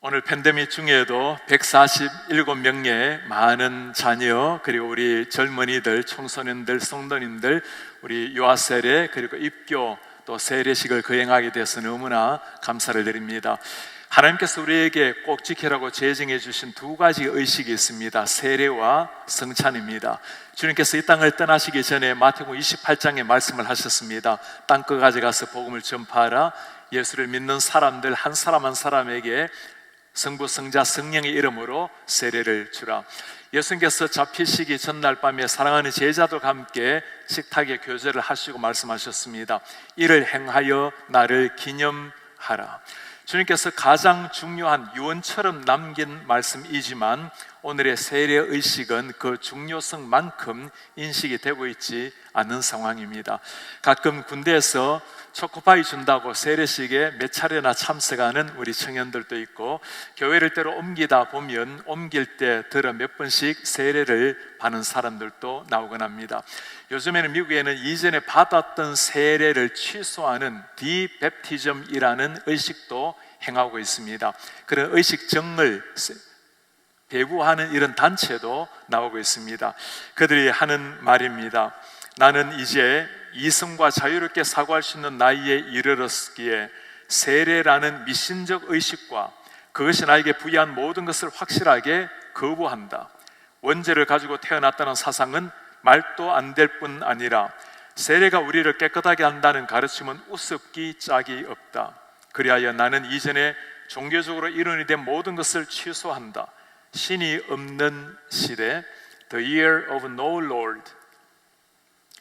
오늘 팬데믹 중에도 147명의 많은 자녀, 그리고 우리 젊은이들, 청소년들, 성도님들, 우리 유아세례 그리고 입교 또 세례식을 거행하게 돼서 너무나 감사를 드립니다. 하나님께서 우리에게 꼭 지키라고 제정해 주신 두 가지 의식이 있습니다. 세례와 성찬입니다. 주님께서 이 땅을 떠나시기 전에 마태복음 28장에 말씀을 하셨습니다. 땅끝까지 가서 복음을 전파하라. 예수를 믿는 사람들 한 사람 한 사람에게 성부, 성자, 성령의 이름으로 세례를 주라. 예수님께서 잡히시기 전날 밤에 사랑하는 제자들과 함께 식탁에 교제를 하시고 말씀하셨습니다. 이를 행하여 나를 기념하라. 주님께서 가장 중요한 유언처럼 남긴 말씀이지만 오늘의 세례 의식은 그 중요성만큼 인식이 되고 있지 않은 상황입니다. 가끔 군대에서 초코파이 준다고 세례식에 몇 차례나 참석하는 우리 청년들도 있고, 교회를 때로 옮기다 보면 옮길 때 들어 몇 번씩 세례를 받는 사람들도 나오곤 합니다. 요즘에는 미국에는 이전에 받았던 세례를 취소하는 디베프티즘이라는 의식도 행하고 있습니다. 그런 의식정을 배부하는 이런 단체도 나오고 있습니다. 그들이 하는 말입니다. 나는 이제 이성과 자유롭게 사고할 수 있는 나이에 이르렀기에 세례라는 미신적 의식과 그것이 나에게 부여한 모든 것을 확실하게 거부한다. 원죄를 가지고 태어났다는 사상은 말도 안 될 뿐 아니라 세례가 우리를 깨끗하게 한다는 가르침은 우습기 짝이 없다. 그리하여 나는 이전에 종교적으로 이론이 된 모든 것을 취소한다. 신이 없는 시대, The year of no Lord.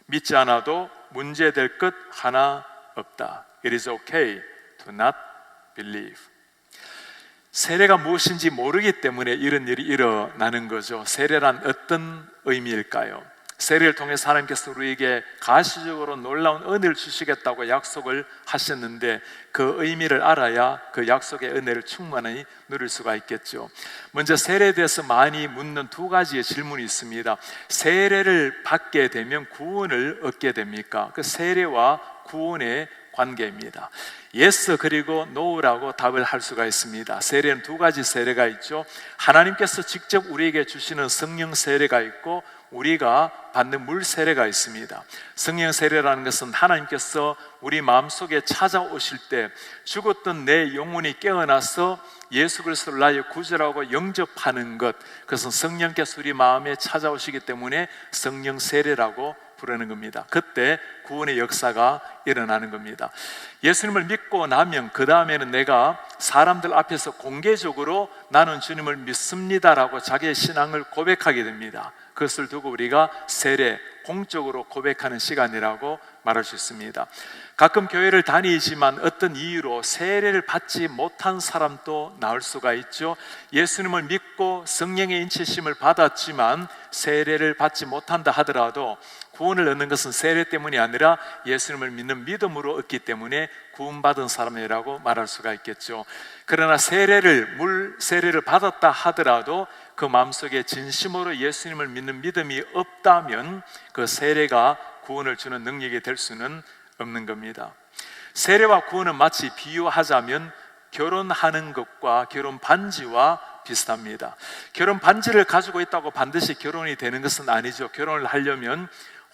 믿지 않아도 문제될 것 하나 없다. It is okay to not believe. 세례가 무엇인지 모르기 때문에 이런 일이 일어나는 거죠. 세례란 어떤 의미일까요? 세례를 통해 하나님께서 우리에게 가시적으로 놀라운 은혜를 주시겠다고 약속을 하셨는데 그 의미를 알아야 그 약속의 은혜를 충분히 누릴 수가 있겠죠. 먼저 세례에 대해서 많이 묻는 두 가지의 질문이 있습니다. 세례를 받게 되면 구원을 얻게 됩니까? 그 세례와 구원의 관계입니다. Yes 그리고 No라고 답을 할 수가 있습니다. 세례는 두 가지 세례가 있죠. 하나님께서 직접 우리에게 주시는 성령 세례가 있고 우리가 받는 물 세례가 있습니다. 성령 세례라는 것은 하나님께서 우리 마음속에 찾아오실 때 죽었던 내 영혼이 깨어나서 예수 그리스도를 나의 구주라고 영접하는 것, 그것은 성령께서 우리 마음에 찾아오시기 때문에 성령 세례라고 부르는 겁니다. 그때 구원의 역사가 일어나는 겁니다. 예수님을 믿고 나면 그 다음에는 내가 사람들 앞에서 공개적으로 나는 주님을 믿습니다라고 자기의 신앙을 고백하게 됩니다. 그것을 두고 우리가 세례, 공적으로 고백하는 시간이라고 말할 수 있습니다. 가끔 교회를 다니지만 어떤 이유로 세례를 받지 못한 사람도 나올 수가 있죠. 예수님을 믿고 성령의 인치심을 받았지만 세례를 받지 못한다 하더라도 구원을 얻는 것은 세례 때문이 아니라 예수님을 믿는 믿음으로 얻기 때문에 구원받은 사람이라고 말할 수가 있겠죠. 그러나 물 세례를 받았다 하더라도 그 마음속에 진심으로 예수님을 믿는 믿음이 없다면 그 세례가 구원을 주는 능력이 될 수는 없는 겁니다. 세례와 구원은 마치 비유하자면 결혼하는 것과 결혼 반지와 비슷합니다. 결혼 반지를 가지고 있다고 반드시 결혼이 되는 것은 아니죠. 결혼을 하려면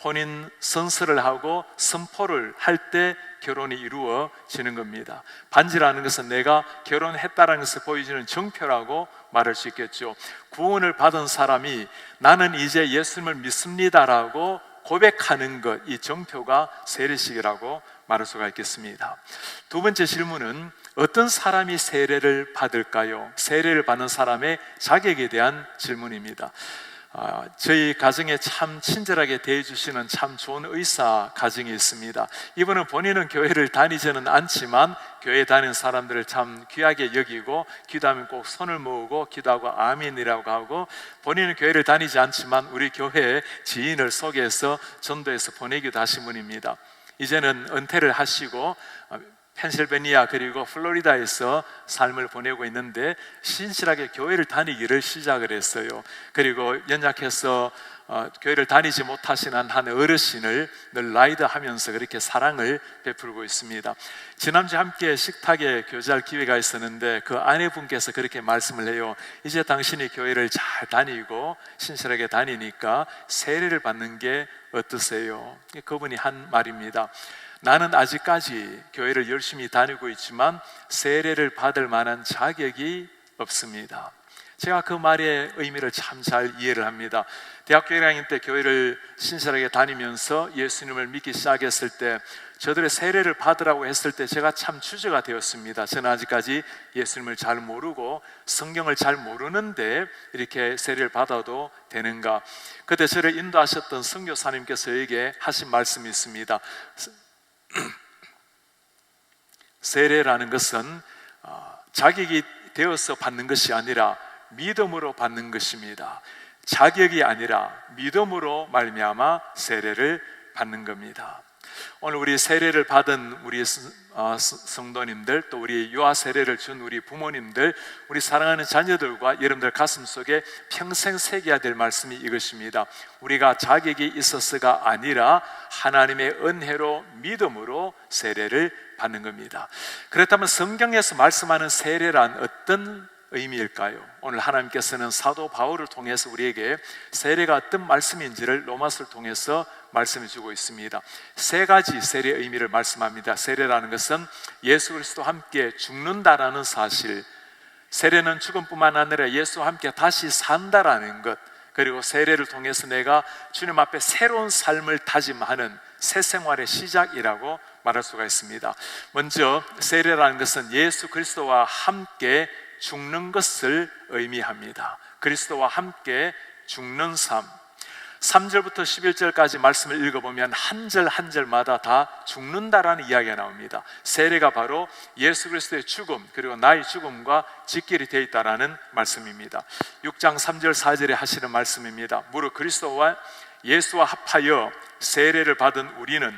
혼인 선서를 하고 선포를 할 때 결혼이 이루어지는 겁니다. 반지라는 것은 내가 결혼했다는 것을 보여주는 정표라고 말할 수 있겠죠. 구원을 받은 사람이 나는 이제 예수님을 믿습니다라고 고백하는 것, 이 정표가 세례식이라고 말할 수가 있겠습니다. 두 번째 질문은 어떤 사람이 세례를 받을까요? 세례를 받는 사람의 자격에 대한 질문입니다. 저희 가정에 참 친절하게 대해주시는 참 좋은 의사 가정이 있습니다. 이분은 본인은 교회를 다니지는 않지만 교회 다니는 사람들을 참 귀하게 여기고 기도하면 꼭 손을 모으고 기도하고 아멘이라고 하고, 본인은 교회를 다니지 않지만 우리 교회 지인을 소개해서 전도해서 보내기도 하신 분입니다. 이제는 은퇴를 하시고 펜실베니아 그리고 플로리다에서 삶을 보내고 있는데 신실하게 교회를 다니기를 시작을 했어요. 그리고 연약해서 교회를 다니지 못하시는 한 어르신을 늘 라이드하면서 그렇게 사랑을 베풀고 있습니다. 지난주에 함께 식탁에 교제할 기회가 있었는데 그 아내분께서 그렇게 말씀을 해요. 이제 당신이 교회를 잘 다니고 신실하게 다니니까 세례를 받는 게 어떠세요? 그분이 한 말입니다. 나는 아직까지 교회를 열심히 다니고 있지만 세례를 받을 만한 자격이 없습니다. 제가 그 말의 의미를 참 잘 이해를 합니다. 대학교 1학년 때 교회를 신실하게 다니면서 예수님을 믿기 시작했을 때 저들의 세례를 받으라고 했을 때 제가 참 주저가 되었습니다. 저는 아직까지 예수님을 잘 모르고 성경을 잘 모르는데 이렇게 세례를 받아도 되는가? 그때 저를 인도하셨던 선교사님께서 저에게 하신 말씀이 있습니다. 세례라는 것은 자격이 되어서 받는 것이 아니라 믿음으로 받는 것입니다. 자격이 아니라 믿음으로 말미암아 세례를 받는 겁니다. 오늘 우리 세례를 받은 우리 성도님들, 또 우리 유아 세례를 준 우리 부모님들, 우리 사랑하는 자녀들과 여러분들 가슴 속에 평생 새겨야 될 말씀이 이것입니다. 우리가 자격이 있어서가 아니라 하나님의 은혜로 믿음으로 세례를 받는 겁니다. 그렇다면 성경에서 말씀하는 세례란 어떤 의미일까요? 오늘 하나님께서는 사도 바울을 통해서 우리에게 세례가 어떤 말씀인지를 로마서를 통해서 말씀해 주고 있습니다. 세 가지 세례의 의미를 말씀합니다. 세례라는 것은 예수 그리스도와 함께 죽는다라는 사실, 세례는 죽음뿐만 아니라 예수와 함께 다시 산다라는 것, 그리고 세례를 통해서 내가 주님 앞에 새로운 삶을 다짐하는 새 생활의 시작이라고 말할 수가 있습니다. 먼저 세례라는 것은 예수 그리스도와 함께 죽는 것을 의미합니다. 그리스도와 함께 죽는 삶. 3절부터 11절까지 말씀을 읽어보면 한 절 한 절마다 다 죽는다라는 이야기가 나옵니다. 세례가 바로 예수 그리스도의 죽음, 그리고 나의 죽음과 직결이 되어 있다라는 말씀입니다. 6장 3절 4절에 하시는 말씀입니다. 무릇 그리스도와 예수와 합하여 세례를 받은 우리는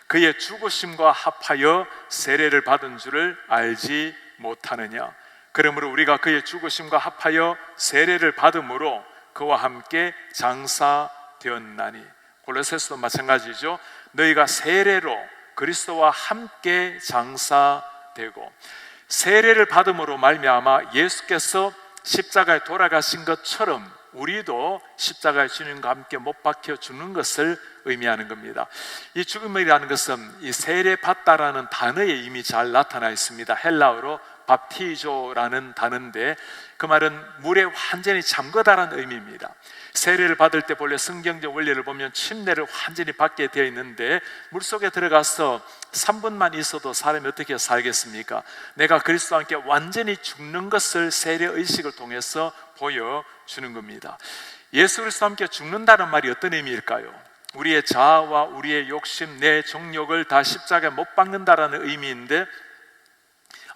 그의 죽으심과 합하여 세례를 받은 줄을 알지 못하느냐. 그러므로 우리가 그의 죽으심과 합하여 세례를 받음으로 그와 함께 장사되었나니. 골로새서도 마찬가지죠. 너희가 세례로 그리스도와 함께 장사되고, 세례를 받음으로 말미암아 예수께서 십자가에 돌아가신 것처럼 우리도 십자가에 주님과 함께 못 박혀 죽는 것을 의미하는 겁니다. 이 죽음이라는 것은 이 세례 받다라는 단어에 이미 잘 나타나 있습니다. 헬라어로 밥티조라는 단어인데 그 말은 물에 완전히 잠그다라는 의미입니다. 세례를 받을 때 본래 성경적 원리를 보면 침례를 완전히 받게 되어 있는데 물속에 들어가서 3분만 있어도 사람이 어떻게 살겠습니까? 내가 그리스도와 함께 완전히 죽는 것을 세례 의식을 통해서 보여주는 겁니다. 예수 그리스도와 함께 죽는다는 말이 어떤 의미일까요? 우리의 자아와 우리의 욕심, 내 정욕을 다 십자가에 못 박는다라는 의미인데,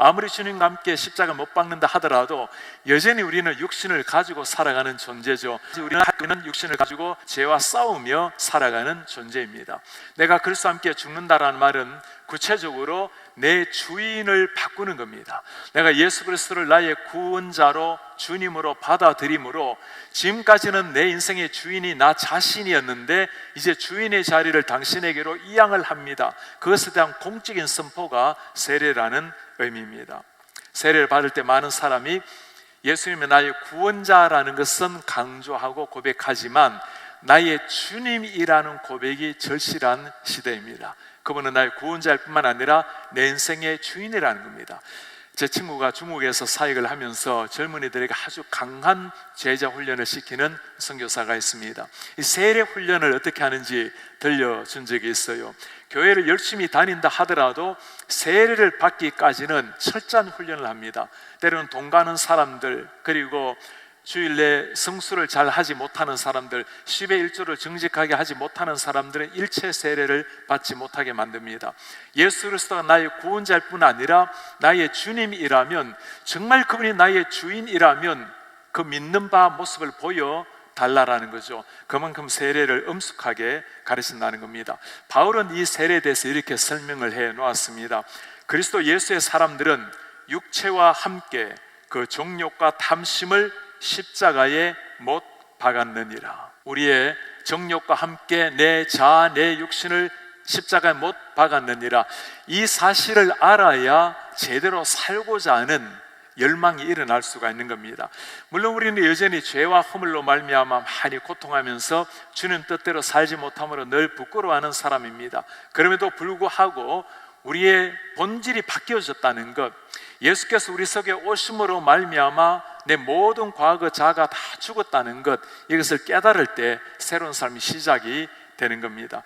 아무리 주님과 함께 십자가 못 박는다 하더라도 여전히 우리는 육신을 가지고 살아가는 존재죠. 우리는 육신을 가지고 죄와 싸우며 살아가는 존재입니다. 내가 그리스도와 함께 죽는다라는 말은 구체적으로 내 주인을 바꾸는 겁니다. 내가 예수 그리스도를 나의 구원자로 주님으로 받아들임으로 지금까지는 내 인생의 주인이 나 자신이었는데 이제 주인의 자리를 당신에게로 이양을 합니다. 그것에 대한 공적인 선포가 세례라는 의미입니다. 세례를 받을 때 많은 사람이 예수님이 나의 구원자라는 것은 강조하고 고백하지만 나의 주님이라는 고백이 절실한 시대입니다. 그분은 나의 구원자일 뿐만 아니라 내 인생의 주인이라는 겁니다. 제 친구가 중국에서 사역을 하면서 젊은이들에게 아주 강한 제자 훈련을 시키는 선교사가 있습니다. 이 세례 훈련을 어떻게 하는지 들려준 적이 있어요. 교회를 열심히 다닌다 하더라도 세례를 받기까지는 철저한 훈련을 합니다. 때로는 돈 가는 사람들, 그리고 주일 내 성수를 잘 하지 못하는 사람들, 10의 1조를 정직하게 하지 못하는 사람들은 일체 세례를 받지 못하게 만듭니다. 예수 그리스도가 나의 구원자일 뿐 아니라 나의 주님이라면, 정말 그분이 나의 주인이라면 그 믿는 바 모습을 보여 달라라는 거죠. 그만큼 세례를 엄숙하게 가르친다는 겁니다. 바울은 이 세례에 대해서 이렇게 설명을 해 놓았습니다. 그리스도 예수의 사람들은 육체와 함께 그 정욕과 탐심을 십자가에 못 박았느니라. 우리의 정욕과 함께 내 자아, 내 육신을 십자가에 못 박았느니라. 이 사실을 알아야 제대로 살고자 하는 열망이 일어날 수가 있는 겁니다. 물론 우리는 여전히 죄와 허물로 말미암아 많이 고통하면서 주님 뜻대로 살지 못함으로 늘 부끄러워하는 사람입니다. 그럼에도 불구하고 우리의 본질이 바뀌어졌다는 것, 예수께서 우리 속에 오심으로 말미암아 내 모든 과거 자아가 다 죽었다는 것, 이것을 깨달을 때 새로운 삶이 시작이 되는 겁니다.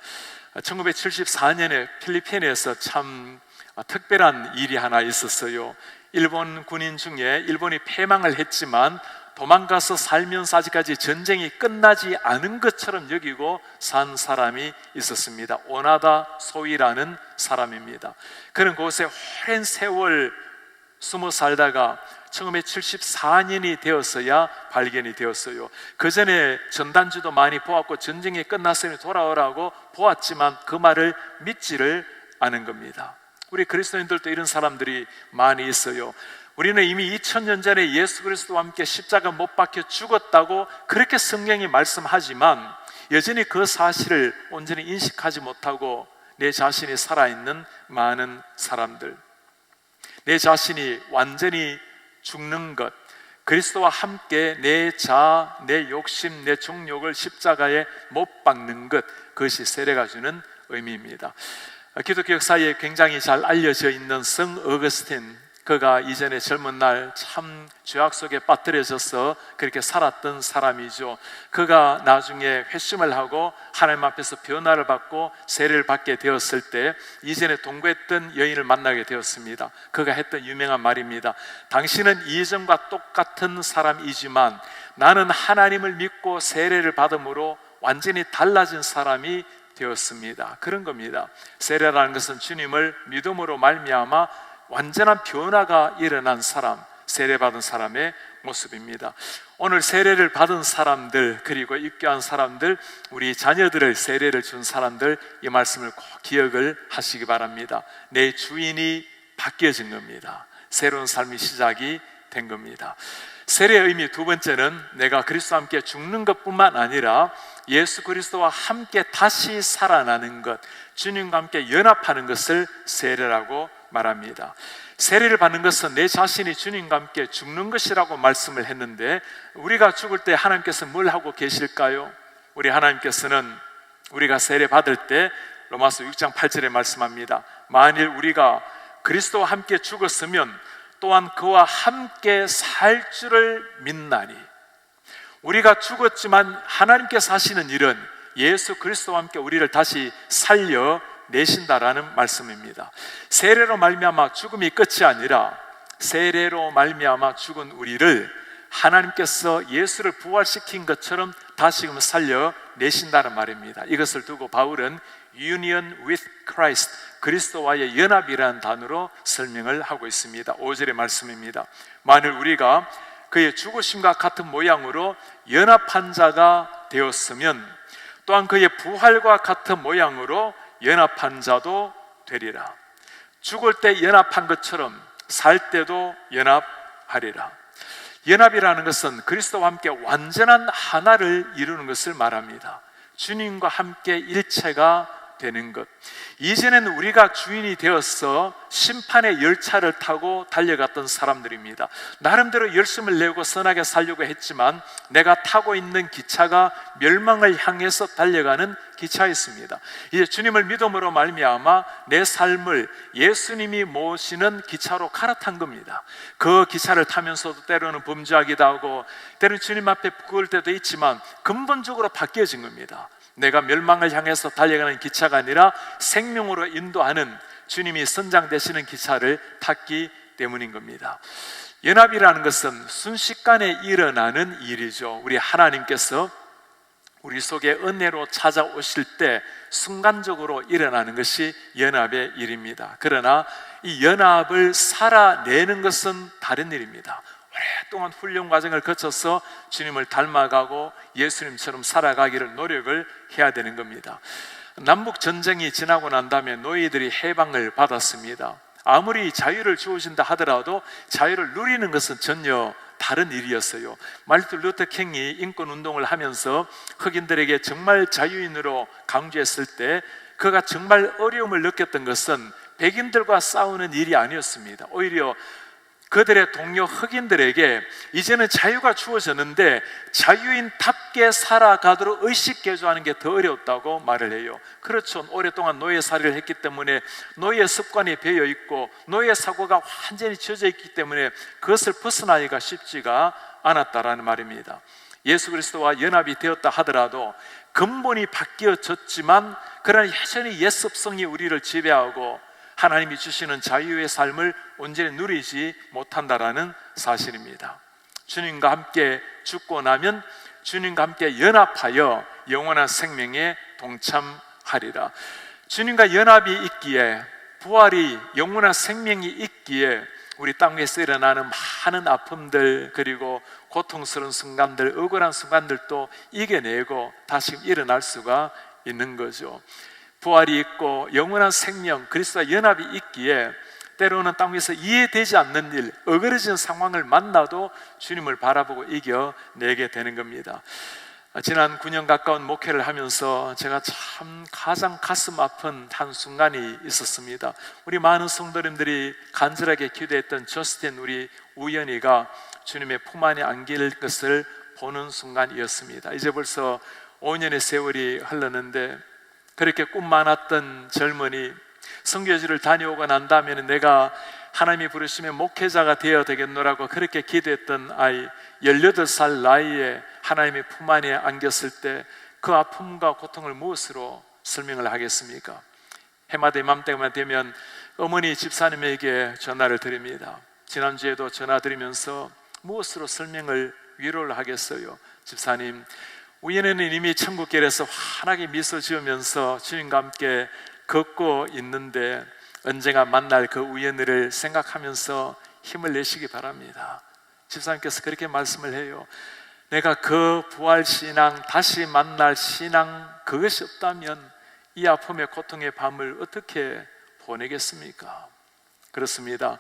1974년에 필리핀에서 참 특별한 일이 하나 있었어요. 일본 군인 중에 일본이 패망을 했지만 도망가서 살면서 아직까지 전쟁이 끝나지 않은 것처럼 여기고 산 사람이 있었습니다. 오나다 소이라는 사람입니다. 그는 그곳에 오랜 세월 숨어 살다가 1974년이 되었어야 발견이 되었어요. 그 전에 전단지도 많이 보았고 전쟁이 끝났으니 돌아오라고 보았지만 그 말을 믿지를 않은 겁니다. 우리 그리스도인들도 이런 사람들이 많이 있어요. 우리는 이미 2000년 전에 예수 그리스도와 함께 십자가 못 박혀 죽었다고 그렇게 성경이 말씀하지만 여전히 그 사실을 온전히 인식하지 못하고 내 자신이 살아있는 많은 사람들, 내 자신이 완전히 죽는 것, 그리스도와 함께 내 자아, 내 욕심, 내 정욕을 십자가에 못 박는 것, 그것이 세례가 주는 의미입니다. 기독교 역사에 굉장히 잘 알려져 있는 성 어거스틴, 그가 이전에 젊은 날 참 죄악 속에 빠뜨려져서 그렇게 살았던 사람이죠. 그가 나중에 회심을 하고 하나님 앞에서 변화를 받고 세례를 받게 되었을 때 이전에 동거했던 여인을 만나게 되었습니다. 그가 했던 유명한 말입니다. 당신은 이전과 똑같은 사람이지만 나는 하나님을 믿고 세례를 받음으로 완전히 달라진 사람이 되었습니다. 그런 겁니다. 세례라는 것은 주님을 믿음으로 말미암아 완전한 변화가 일어난 사람, 세례받은 사람의 모습입니다. 오늘 세례를 받은 사람들, 그리고 입교한 사람들, 우리 자녀들을 세례를 준 사람들, 이 말씀을 꼭 기억을 하시기 바랍니다. 내 주인이 바뀌어진 겁니다. 새로운 삶이 시작이 된 겁니다. 세례의 의미 두 번째는 내가 그리스도와 함께 죽는 것뿐만 아니라 예수 그리스도와 함께 다시 살아나는 것, 주님과 함께 연합하는 것을 세례라고 말합니다. 세례를 받는 것은 내 자신이 주님과 함께 죽는 것이라고 말씀을 했는데, 우리가 죽을 때 하나님께서 뭘 하고 계실까요? 우리 하나님께서는 우리가 세례 받을 때 로마서 6장 8절에 말씀합니다. 만일 우리가 그리스도와 함께 죽었으면 또한 그와 함께 살 줄을 믿나니. 우리가 죽었지만 하나님께서 하시는 일은 예수 그리스도와 함께 우리를 다시 살려 내신다라는 말씀입니다. 세례로 말미암아 죽음이 끝이 아니라 세례로 말미암아 죽은 우리를 하나님께서 예수를 부활시킨 것처럼 다시금 살려 내신다는 말입니다. 이것을 두고 바울은 Union with Christ, 그리스도와의 연합이라는 단어로 설명을 하고 있습니다. 5절의 말씀입니다. 만일 우리가 그의 죽으심과 같은 모양으로 연합한 자가 되었으면 또한 그의 부활과 같은 모양으로 연합한 자도 되리라. 죽을 때 연합한 것처럼 살 때도 연합하리라. 연합이라는 것은 그리스도와 함께 완전한 하나를 이루는 것을 말합니다. 주님과 함께 일체가 되는 것. 이전에는 우리가 주인이 되어서 심판의 열차를 타고 달려갔던 사람들입니다. 나름대로 열심을 내고 선하게 살려고 했지만 내가 타고 있는 기차가 멸망을 향해서 달려가는 기차였습니다. 이제 주님을 믿음으로 말미암아 내 삶을 예수님이 모시는 기차로 갈아탄 겁니다. 그 기차를 타면서도 때로는 범죄하기도 하고 때로는 주님 앞에 부끄러울 때도 있지만 근본적으로 바뀌어진 겁니다. 내가 멸망을 향해서 달려가는 기차가 아니라 생명으로 인도하는 주님이 선장되시는 기차를 탔기 때문인 겁니다. 연합이라는 것은 순식간에 일어나는 일이죠. 우리 하나님께서 우리 속에 은혜로 찾아오실 때 순간적으로 일어나는 것이 연합의 일입니다. 그러나 이 연합을 살아내는 것은 다른 일입니다. 오랫동안 훈련 과정을 거쳐서 주님을 닮아가고 예수님처럼 살아가기를 노력을 해야 되는 겁니다. 남북 전쟁이 지나고 난 다음에 노예들이 해방을 받았습니다. 아무리 자유를 주어진다 하더라도 자유를 누리는 것은 전혀 다른 일이었어요. 마르틴 루터 킹이 인권운동을 하면서 흑인들에게 정말 자유인으로 강조했을 때 그가 정말 어려움을 느꼈던 것은 백인들과 싸우는 일이 아니었습니다. 오히려 그들의 동료 흑인들에게 이제는 자유가 주어졌는데 자유인답게 살아가도록 의식개조하는 게 더 어려웠다고 말을 해요. 그렇죠. 오랫동안 노예살이를 했기 때문에 노예 습관이 배어 있고 노예 사고가 완전히 젖어 있기 때문에 그것을 벗어나기가 쉽지가 않았다라는 말입니다. 예수 그리스도와 연합이 되었다 하더라도 근본이 바뀌어졌지만 그러나 여전히 옛 습성이 우리를 지배하고 하나님이 주시는 자유의 삶을 온전히 누리지 못한다라는 사실입니다. 주님과 함께 죽고 나면 주님과 함께 연합하여 영원한 생명에 동참하리라. 주님과 연합이 있기에, 부활이 영원한 생명이 있기에 우리 땅 위에서 일어나는 많은 아픔들, 그리고 고통스러운 순간들, 억울한 순간들도 이겨내고 다시 일어날 수가 있는 거죠. 부활이 있고 영원한 생명, 그리스도와 연합이 있기에 때로는 땅 위에서 이해되지 않는 일, 어그러진 상황을 만나도 주님을 바라보고 이겨내게 되는 겁니다. 지난 9년 가까운 목회를 하면서 제가 참 가장 가슴 아픈 한 순간이 있었습니다. 우리 많은 성도님들이 간절하게 기도했던 저스틴 우리 우연이가 주님의 품 안에 안길 것을 보는 순간이었습니다. 이제 벌써 5년의 세월이 흘렀는데 그렇게 꿈 많았던 젊은이, 선교지를 다녀오고 난 다음에는 내가 하나님이 부르시면 목회자가 되어야 되겠노라고 그렇게 기도했던 아이, 18살 나이에 하나님의 품 안에 안겼을 때 그 아픔과 고통을 무엇으로 설명을 하겠습니까? 해마다 이맘때만 되면 어머니 집사님에게 전화를 드립니다. 지난주에도 전화 드리면서 무엇으로 설명을, 위로를 하겠어요? 집사님, 우연에는 이미 천국길에서 환하게 미소 지으면서 주님과 함께 걷고 있는데 언젠가 만날 그 우연을 생각하면서 힘을 내시기 바랍니다. 집사님께서 그렇게 말씀을 해요. 내가 그 부활신앙, 다시 만날 신앙, 그것이 없다면 이 아픔의 고통의 밤을 어떻게 보내겠습니까? 그렇습니다.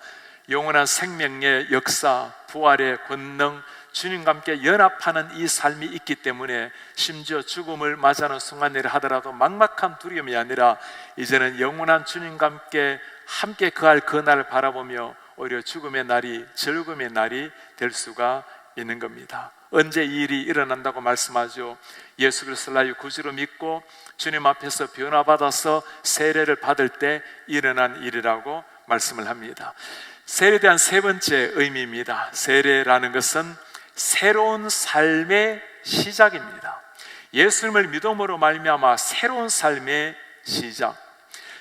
영원한 생명의 역사, 부활의 권능, 주님과 함께 연합하는 이 삶이 있기 때문에 심지어 죽음을 맞이하는 순간이라 하더라도 막막한 두려움이 아니라 이제는 영원한 주님과 함께 거할 그 날을 바라보며 오히려 죽음의 날이 즐거움의 날이 될 수가 있는 겁니다. 언제 이 일이 일어난다고 말씀하죠? 예수 그리스도를 나의 구주로 믿고 주님 앞에서 변화받아서 세례를 받을 때 일어난 일이라고 말씀을 합니다. 세례에 대한 세 번째 의미입니다. 세례라는 것은 새로운 삶의 시작입니다. 예수님을 믿음으로 말미암아 새로운 삶의 시작.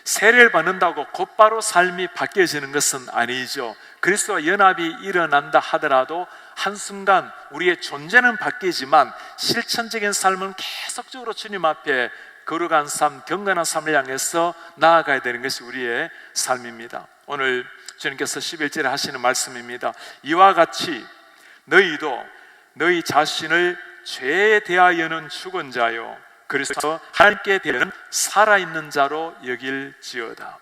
세례를 받는다고 곧바로 삶이 바뀌어지는 것은 아니죠. 그리스도와 연합이 일어난다 하더라도 한순간 우리의 존재는 바뀌지만 실천적인 삶은 계속적으로 주님 앞에 거룩한 삶, 경건한 삶을 향해서 나아가야 되는 것이 우리의 삶입니다. 오늘 주님께서 11절에 하시는 말씀입니다. 이와 같이 너희도 너희 자신을 죄에 대하여는 죽은 자요 그래서 하나님께 대하여는 살아있는 자로 여길지어다.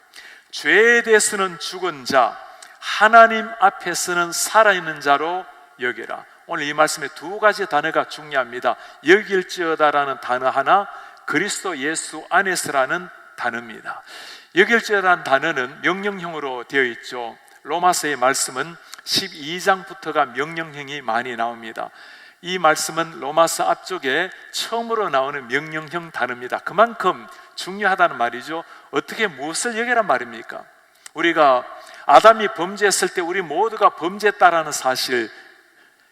죄에 대해서는 죽은 자, 하나님 앞에서는 살아있는 자로 여기라. 오늘 이 말씀에 두 가지 단어가 중요합니다. 여길지어다라는 단어 하나, 그리스도 예수 안에서라는 단어입니다. 여길지어다라는 단어는 명령형으로 되어 있죠. 로마서의 말씀은 12장부터가 명령형이 많이 나옵니다. 이 말씀은 로마서 앞쪽에 처음으로 나오는 명령형 단어입니다. 그만큼 중요하다는 말이죠. 어떻게 무엇을 여기란 말입니까? 우리가 아담이 범죄했을 때 우리 모두가 범죄했다라는 사실,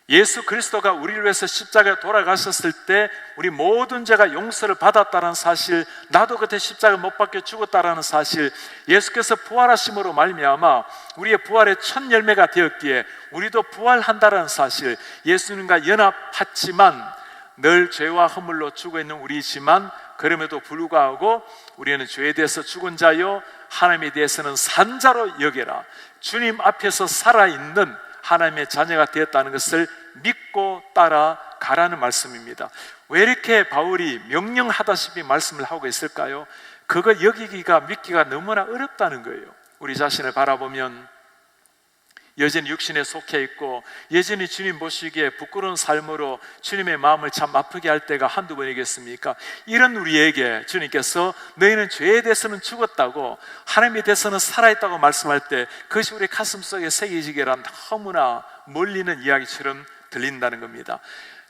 예수 그리스도가 우리를 위해서 십자가에 돌아가셨을 때 우리 모든 죄가 용서를 받았다는 사실, 나도 그때 십자가에 못 박혀 죽었다라는 사실, 예수께서 부활하심으로 말미암아 우리의 부활의 첫 열매가 되었기에 우리도 부활한다라는 사실, 예수님과 연합했지만 늘 죄와 허물로 죽어있는 우리지만 그럼에도 불구하고 우리는 죄에 대해서 죽은 자요 하나님에 대해서는 산 자로 여겨라. 주님 앞에서 살아있는 하나님의 자녀가 되었다는 것을 믿고 따라가라는 말씀입니다. 왜 이렇게 바울이 명령하다시피 말씀을 하고 있을까요? 그거 여기기가 믿기가 너무나 어렵다는 거예요. 우리 자신을 바라보면 여전히 육신에 속해 있고 여전히 주님 보시기에 부끄러운 삶으로 주님의 마음을 참 아프게 할 때가 한두 번이겠습니까? 이런 우리에게 주님께서 너희는 죄에 대해서는 죽었다고 하나님에 대해서는 살아있다고 말씀할 때 그것이 우리 가슴속에 새겨지기란 너무나 멀리 있는 이야기처럼 들린다는 겁니다.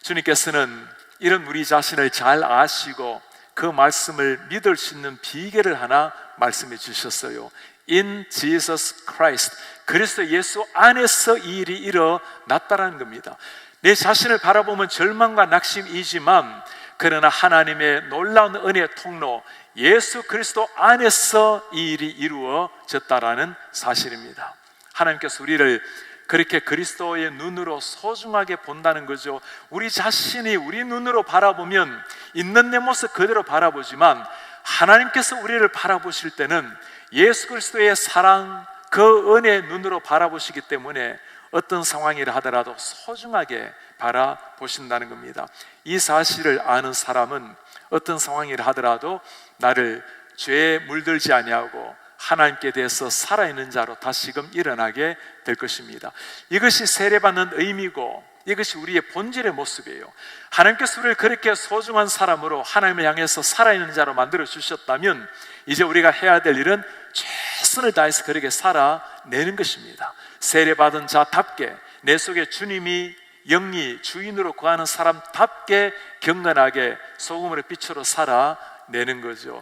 주님께서는 이런 우리 자신을 잘 아시고 그 말씀을 믿을 수 있는 비결을 하나 말씀해 주셨어요. In Jesus Christ, 그리스도 예수 안에서 이 일이 일어났다라는 겁니다. 내 자신을 바라보면 절망과 낙심이지만 그러나 하나님의 놀라운 은혜의 통로 예수 그리스도 안에서 이 일이 이루어졌다라는 사실입니다. 하나님께서 우리를 그렇게 그리스도의 눈으로 소중하게 본다는 거죠. 우리 자신이 우리 눈으로 바라보면 있는 내 모습 그대로 바라보지만 하나님께서 우리를 바라보실 때는 예수 그리스도의 사랑, 그 은혜의 눈으로 바라보시기 때문에 어떤 상황이라 하더라도 소중하게 바라보신다는 겁니다. 이 사실을 아는 사람은 어떤 상황이라 하더라도 나를 죄에 물들지 아니하고 하나님께 대해서 살아있는 자로 다시금 일어나게 될 것입니다. 이것이 세례받는 의미고 이것이 우리의 본질의 모습이에요. 하나님께서 우리를 그렇게 소중한 사람으로 하나님을 향해서 살아있는 자로 만들어 주셨다면 이제 우리가 해야 될 일은 최선을 다해서 그렇게 살아내는 것입니다. 세례받은 자답게 내 속에 주님이 영리 주인으로 구하는 사람답게 경건하게 소금으로 빛으로 살아내는 거죠.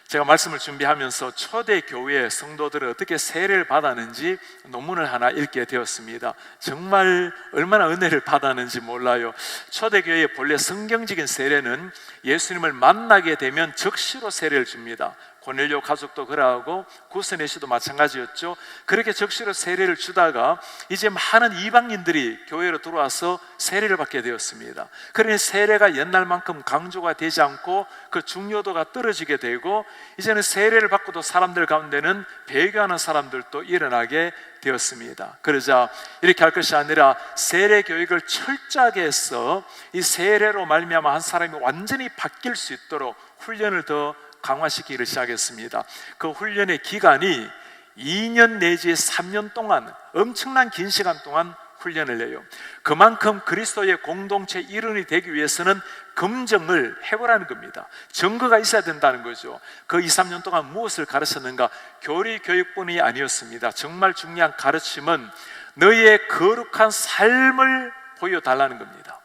제가 말씀을 준비하면서 초대 교회 성도들은 어떻게 세례를 받았는지 논문을 하나 읽게 되었습니다. 정말 얼마나 은혜를 받았는지 몰라요. 초대 교회의 본래 성경적인 세례는 예수님을 만나게 되면 즉시로 세례를 줍니다. 고넬료 가족도 그러하고 구스네 씨도 마찬가지였죠. 그렇게 즉시로 세례를 주다가 이제 많은 이방인들이 교회로 들어와서 세례를 받게 되었습니다. 그러니 세례가 옛날만큼 강조가 되지 않고 그 중요도가 떨어지게 되고 이제는 세례를 받고도 사람들 가운데는 배교하는 사람들도 일어나게 되었습니다. 그러자 이렇게 할 것이 아니라 세례 교육을 철저하게 해서 이 세례로 말미암아 한 사람이 완전히 바뀔 수 있도록 훈련을 더 강화시키기를 시작했습니다. 그 훈련의 기간이 2년 내지 3년 동안 엄청난 긴 시간 동안 훈련을 해요. 그만큼 그리스도의 공동체 일원이 되기 위해서는 검증을 해보라는 겁니다. 증거가 있어야 된다는 거죠. 그 2, 3년 동안 무엇을 가르쳤는가? 교리 교육뿐이 아니었습니다. 정말 중요한 가르침은 너희의 거룩한 삶을 보여달라는 겁니다.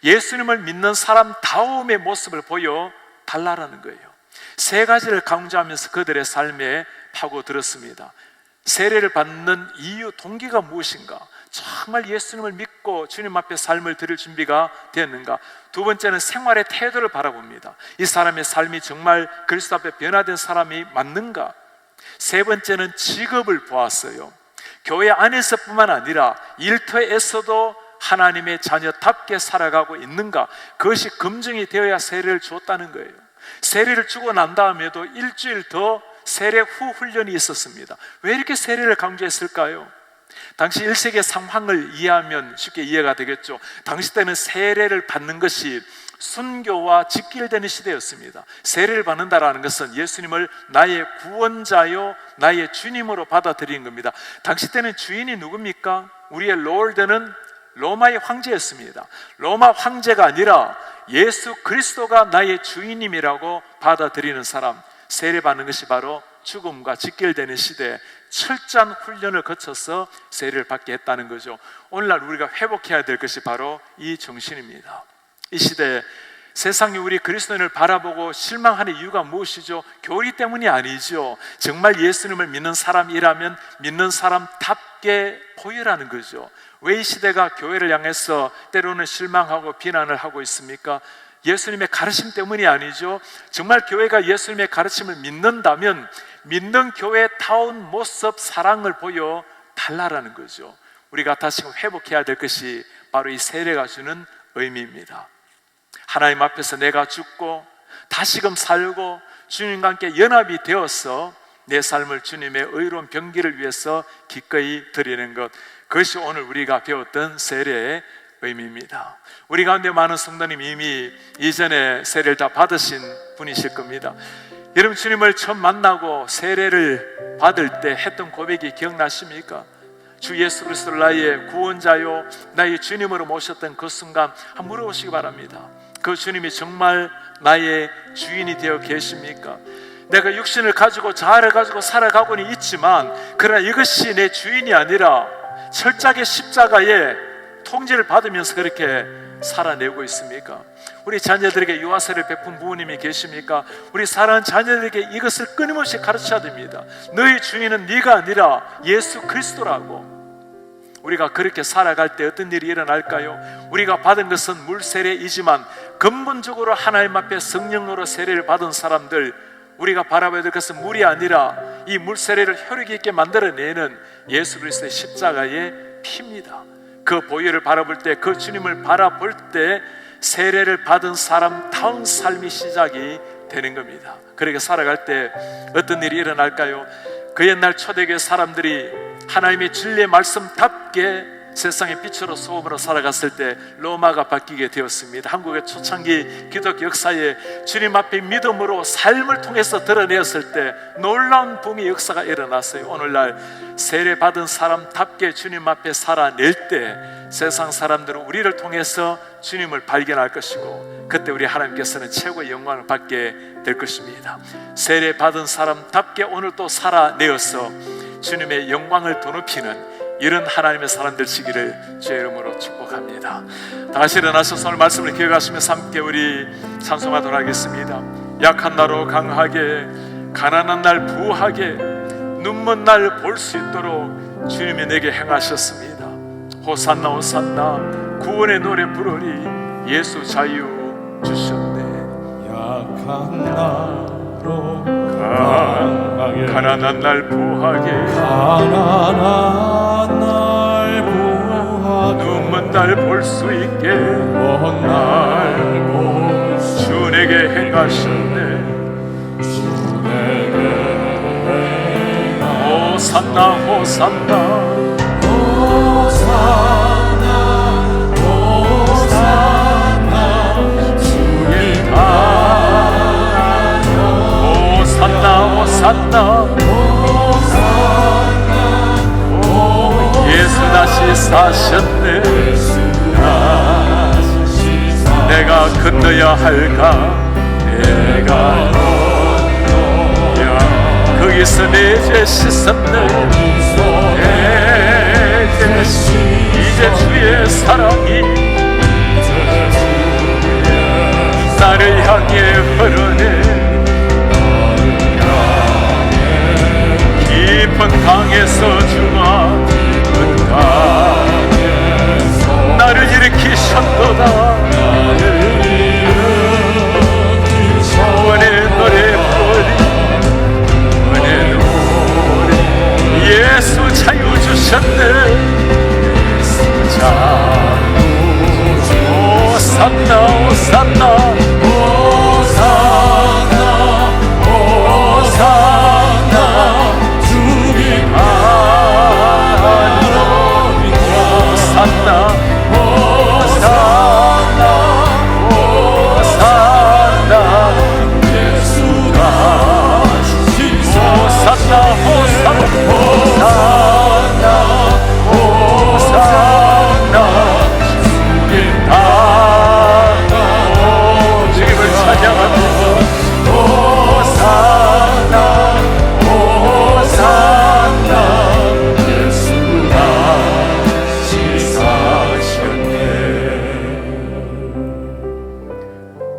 예수님을 믿는 사람다움의 모습을 보여달라는 거예요. 세 가지를 강조하면서 그들의 삶에 파고들었습니다. 세례를 받는 이유, 동기가 무엇인가? 정말 예수님을 믿고 주님 앞에 삶을 드릴 준비가 되었는가? 두 번째는 생활의 태도를 바라봅니다. 이 사람의 삶이 정말 그리스도 앞에 변화된 사람이 맞는가? 세 번째는 직업을 보았어요. 교회 안에서뿐만 아니라 일터에서도 하나님의 자녀답게 살아가고 있는가? 그것이 검증이 되어야 세례를 주었다는 거예요. 세례를 주고 난 다음에도 일주일 더 세례 후 훈련이 있었습니다. 왜 이렇게 세례를 강조했을까요? 당시 1세기의 상황을 이해하면 쉽게 이해가 되겠죠. 당시 때는 세례를 받는 것이 순교와 직결되는 시대였습니다. 세례를 받는다라는 것은 예수님을 나의 구원자요 나의 주님으로 받아들이는 겁니다. 당시 때는 주인이 누굽니까? 우리의 롤드는 로마의 황제였습니다. 로마 황제가 아니라 예수 그리스도가 나의 주인님이라고 받아들이는 사람, 세례받는 것이 바로 죽음과 직결되는 시대에 철저한 훈련을 거쳐서 세례를 받게 했다는 거죠. 오늘날 우리가 회복해야 될 것이 바로 이 정신입니다. 이 시대에 세상이 우리 그리스도인을 바라보고 실망하는 이유가 무엇이죠? 교리 때문이 아니죠. 정말 예수님을 믿는 사람이라면 믿는 사람답게 보이라는 거죠. 왜 이 시대가 교회를 향해서 때로는 실망하고 비난을 하고 있습니까? 예수님의 가르침 때문이 아니죠. 정말 교회가 예수님의 가르침을 믿는다면 믿는 교회다운 모습, 사랑을 보여달라는 거죠. 우리가 다시금 회복해야 될 것이 바로 이 세례가 주는 의미입니다. 하나님 앞에서 내가 죽고 다시금 살고 주님과 함께 연합이 되어서 내 삶을 주님의 의로운 병기를 위해서 기꺼이 드리는 것, 그것이 오늘 우리가 배웠던 세례의 의미입니다. 우리 가운데 많은 성도님이 이미 이전에 세례를 다 받으신 분이실 겁니다. 여러분, 주님을 처음 만나고 세례를 받을 때 했던 고백이 기억나십니까? 주 예수 그리스도를 나의 구원자요 나의 주님으로 모셨던 그 순간 한번 물어보시기 바랍니다. 그 주님이 정말 나의 주인이 되어 계십니까? 내가 육신을 가지고 자아를 가지고 살아가고는 있지만, 그러나 이것이 내 주인이 아니라 철저하게 십자가에 통제를 받으면서 그렇게 살아내고 있습니까? 우리 자녀들에게 유아세를 베푼 부모님이 계십니까? 우리 사랑하는 자녀들에게 이것을 끊임없이 가르쳐야 됩니다. 너희 주인은 네가 아니라 예수 그리스도라고. 우리가 그렇게 살아갈 때 어떤 일이 일어날까요? 우리가 받은 것은 물세례이지만 근본적으로 하나님 앞에 성령으로 세례를 받은 사람들, 우리가 바라봐야 될 것은 물이 아니라 이 물세례를 혈육 있게 만들어내는 예수 그리스도의 십자가의 피입니다. 그 보혈을 바라볼 때, 그 주님을 바라볼 때 세례를 받은 사람다운 삶이 시작이 되는 겁니다. 그렇게 살아갈 때 어떤 일이 일어날까요? 그 옛날 초대교회 사람들이 하나님의 진리의 말씀답게 세상의 빛으로 소금으로 살아갔을 때 로마가 바뀌게 되었습니다. 한국의 초창기 기독교 역사에 주님 앞에 믿음으로 삶을 통해서 드러내었을 때 놀라운 붕의 역사가 일어났어요. 오늘날 세례받은 사람답게 주님 앞에 살아낼 때 세상 사람들은 우리를 통해서 주님을 발견할 것이고, 그때 우리 하나님께서는 최고의 영광을 받게 될 것입니다. 세례받은 사람답게 오늘 또 살아내어서 주님의 영광을 더높이는 이런 하나님의 사람들 시기를 주의 이름으로 축복합니다. 다시 일어나셔서 오늘 말씀을 기억하시면서 함께 우리 찬송하도록 하겠습니다. 약한 나로 강하게, 가난한 날 부하게, 눈먼 날 볼 수 있도록 주님이 내게 행하셨습니다. 호산나 호산나 구원의 노래 부르리, 예수 자유 주셨네. 약한 나로 강하게, 가난한 날 부하게, 가난한 날 부하게, 눈먼 날 볼 수 있게, 먼 날 볼 수 주 내게 행하셨네. 주 내게 호산나 호산나 호산나 호산나 주의 호산나 호산나 예수 다시 사셨네. 내가 건너야 할까, 내가 건너야, 거기서 내 죄 씻었네. 내 죄 이제 주의 사랑이 나를 향해 흐르네. 깊은 강에서 주가 나를 일으키셨도다. 은혜 노래 부르리, 은혜 노래, 예수 자유 주셨네. 자유 호산나 호산나 호산나 호산나 주님 호산나 호산나 호산나 예수가 호산나 호산나 호산나 주님 주님을 찬양합니다. 호산나 호산나 예수가 시사하셨네.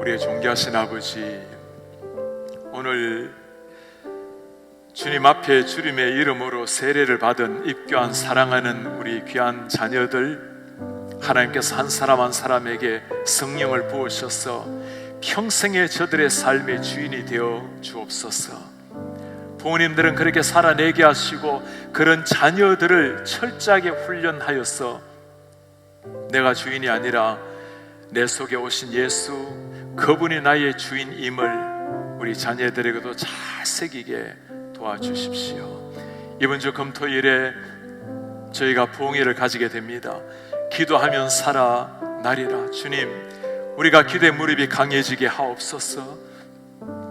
우리의 존귀하신 아버지, 오늘 주님 앞에 주님의 이름으로 세례를 받은 입교한 사랑하는 우리 귀한 자녀들, 하나님께서 한 사람 한 사람에게 성령을 부으셔서 평생의 저들의 삶의 주인이 되어 주옵소서. 부모님들은 그렇게 살아내게 하시고 그런 자녀들을 철저하게 훈련하여서 내가 주인이 아니라 내 속에 오신 예수, 그분이 나의 주인임을 우리 자녀들에게도 잘 새기게 도와주십시오. 이번 주 금토일에 저희가 부흥회를 가지게 됩니다. 기도하면 살아나리라. 주님, 우리가 기도의 무릎이 강해지게 하옵소서.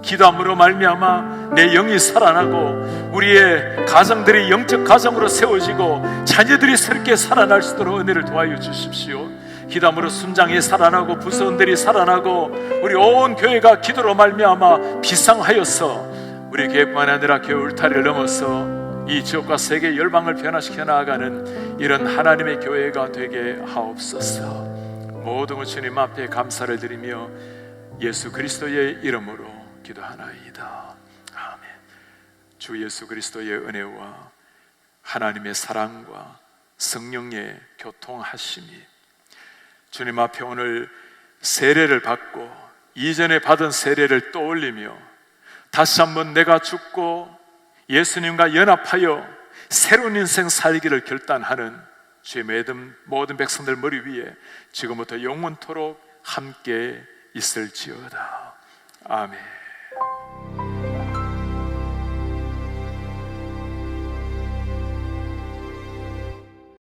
기도함으로 말미암아 내 영이 살아나고 우리의 가정들이 영적 가정으로 세워지고 자녀들이 새롭게 살아날 수 있도록 은혜를 도와여 주십시오. 기도함으로 순장이 살아나고 부서원들이 살아나고 우리 온 교회가 기도로 말미암아 비상하여서 우리 교회뿐만 아니라 교회 울타리를 넘어서 이 지역과 세계 열방을 변화시켜 나아가는 이런 하나님의 교회가 되게 하옵소서. 모든 주님 앞에 감사를 드리며 예수 그리스도의 이름으로 기도하나이다. 아멘. 주 예수 그리스도의 은혜와 하나님의 사랑과 성령의 교통하심이 주님 앞에 오늘 세례를 받고 이전에 받은 세례를 떠올리며 다시 한번 내가 죽고 예수님과 연합하여 새로운 인생 살기를 결단하는 주의 모든 백성들 머리 위에 지금부터 영원토록 함께 있을지어다. 아멘.